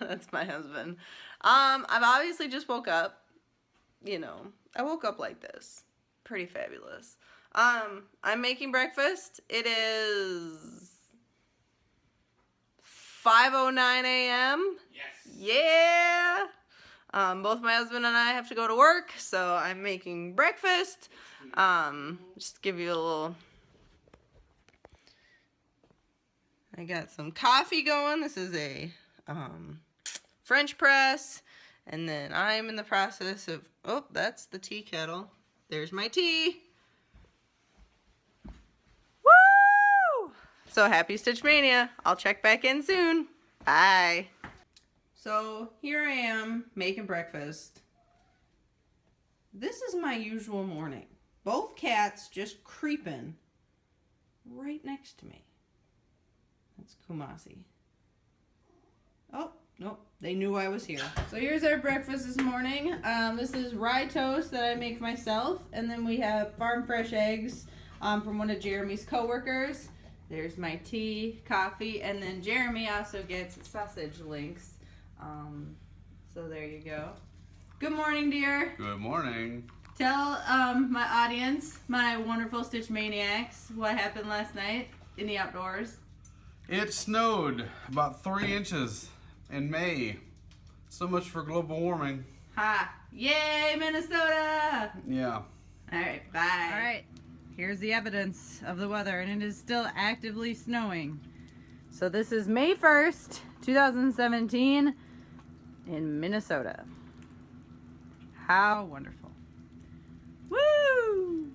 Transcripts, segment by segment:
That's my husband. I've obviously just woke up. You know, I woke up like this. Pretty fabulous. I'm making breakfast. It is 5:09 a.m. Yes. Yeah. Both my husband and I have to go to work, so I'm making breakfast. Just to give you a little. I got some coffee going. This is a French press. And then I'm in the process of, oh, that's the tea kettle. There's my tea. Woo! So happy Stitch Mania. I'll check back in soon. Bye. So here I am making breakfast. This is my usual morning. Both cats just creeping right next to me. That's Kumasi. Oh, nope. They knew I was here. So here's our breakfast this morning. This is rye toast that I make myself. And then we have farm fresh eggs from one of Jeremy's coworkers. There's my tea, coffee, and then Jeremy also gets sausage links. So there you go. Good morning, dear. Good morning. Tell my audience, my wonderful Stitch Maniacs, what happened last night in the outdoors. It snowed about 3 inches in May. So much for global warming. Ha! Yay, Minnesota! Yeah. All right, bye. All right, here's the evidence of the weather, and it is still actively snowing. So this is May 1st, 2017 in Minnesota. How wonderful. Woo!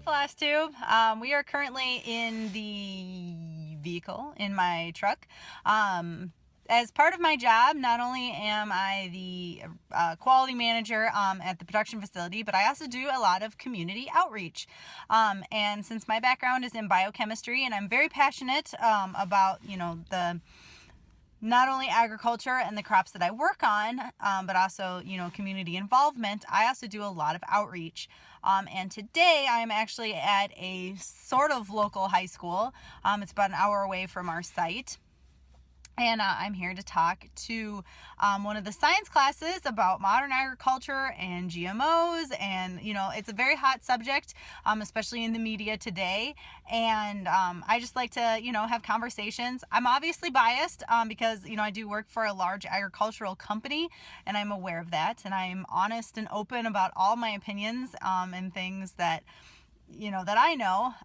Flash Tube. We are currently in the vehicle in my truck. As part of my job, not only am I the quality manager at the production facility, but I also do a lot of community outreach. And since my background is in biochemistry, and I'm very passionate about, the not only agriculture and the crops that I work on, but also, community involvement, I also do a lot of outreach. And today I'm actually at a sort of local high school. It's about an hour away from our site. And I'm here to talk to one of the science classes about modern agriculture and GMOs. And, it's a very hot subject, especially in the media today. And I just like to, have conversations. I'm obviously biased because, I do work for a large agricultural company, and I'm aware of that. And I'm honest and open about all my opinions and things that, that I know.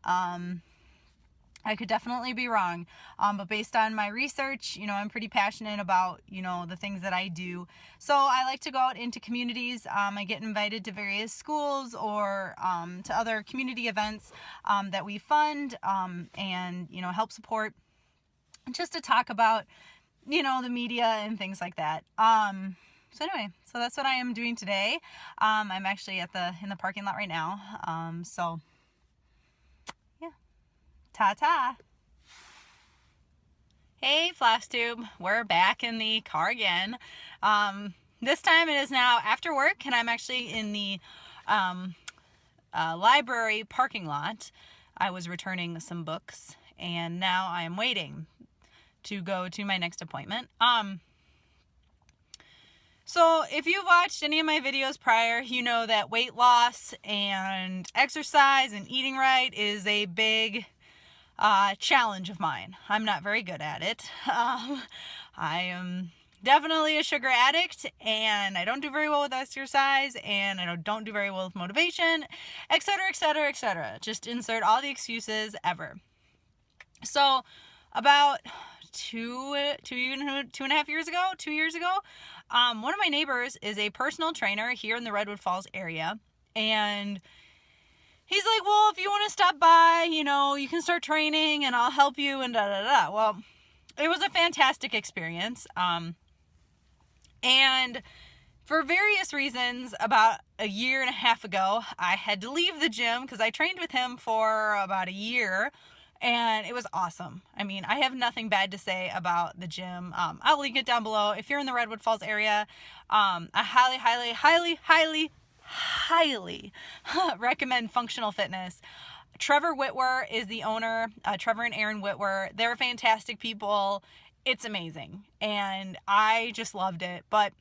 I could definitely be wrong, but based on my research, I'm pretty passionate about, the things that I do. So I like to go out into communities. I get invited to various schools or to other community events that we fund and, help support, just to talk about, the media and things like that. So anyway, so that's what I am doing today. I'm actually in the parking lot right now. So ta-ta. Hey, Flash Tube. We're back in the car again. This time it is now after work, and I'm actually in the library parking lot. I was returning some books, and now I'm waiting to go to my next appointment. So if you've watched any of my videos prior, you know that weight loss and exercise and eating right is a big challenge of mine. I'm not very good at it. I am definitely a sugar addict, and I don't do very well with exercise, and I don't do very well with motivation, etc., etc., etc. Just insert all the excuses ever. So about 2.5 years ago, 2 years ago, one of my neighbors is a personal trainer here in the Redwood Falls area, and he's like, well, if you want to stop by, you know, you can start training and I'll help you and da da da. Well, it was a fantastic experience. And for various reasons, about a year and a half ago, I had to leave the gym because I trained with him for about a year, and it was awesome. I mean, I have nothing bad to say about the gym. I'll link it down below. If you're in the Redwood Falls area, I highly recommend Functional Fitness. Trevor Whitwer is the owner, Trevor and Aaron Whitwer. They're fantastic people. It's amazing, and I just loved it. But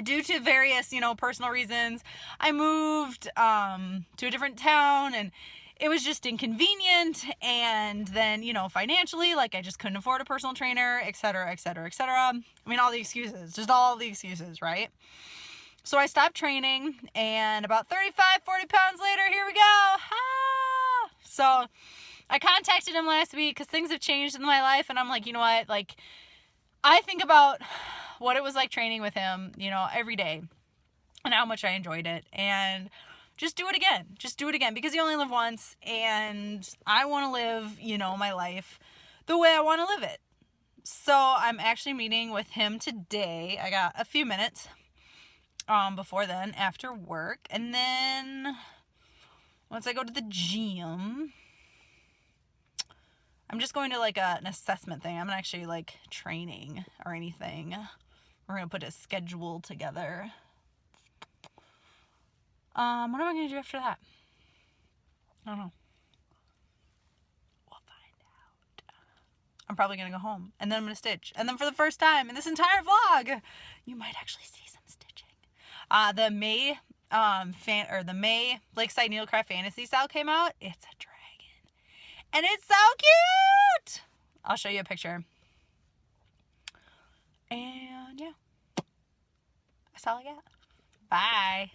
due to various, you know, personal reasons, I moved to a different town, and it was just inconvenient. And then, you know, financially, like, I just couldn't afford a personal trainer, etc., etc., etc. I mean, all the excuses, just all the excuses, right? So I stopped training, and about 35, 40 pounds later, here we go. Ah! So I contacted him last week because things have changed in my life, and I'm like, you know what, like, I think about what it was like training with him, you know, every day, and how much I enjoyed it, and just do it again, because you only live once, and I want to live, you know, my life the way I want to live it. So I'm actually meeting with him today. I got a few minutes before then, after work, and then once I go to the gym, I'm just going to like an assessment thing. I'm not actually like training or anything. We're going to put a schedule together. What am I going to do after that? I don't know. We'll find out. I'm probably going to go home, and then I'm going to stitch. And then for the first time in this entire vlog, you might actually see some stitching. The May Lakeside Needlecraft Fantasy style came out. It's a dragon, and it's so cute. I'll show you a picture. And yeah, that's all I got. Bye.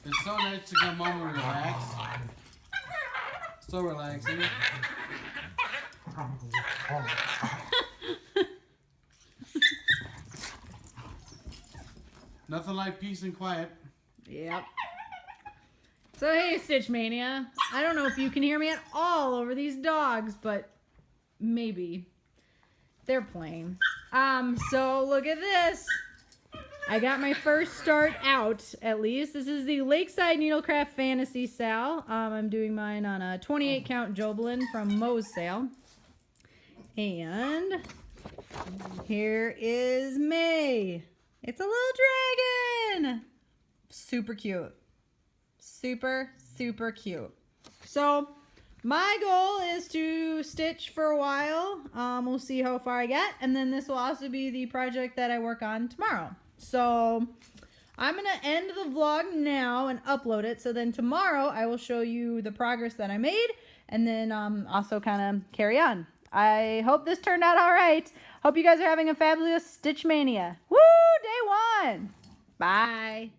It's so nice to come home and relax. So relaxing. Nothing like peace and quiet. Yep. So hey, Stitch Mania. I don't know if you can hear me at all over these dogs, but maybe. They're playing. So look at this. I got my first start out, at least. This is the Lakeside Needlecraft Fantasy sale. I'm doing mine on a 28 count Jobelin from Moe's sale. And here is May. It's a little dragon. Super cute. Super, super cute. So my goal is to stitch for a while. We'll see how far I get. And then this will also be the project that I work on tomorrow. So I'm going to end the vlog now and upload it. So then tomorrow I will show you the progress that I made, and then also kind of carry on. I hope this turned out all right. Hope you guys are having a fabulous Stitch Mania. Woo! Day 1. Bye.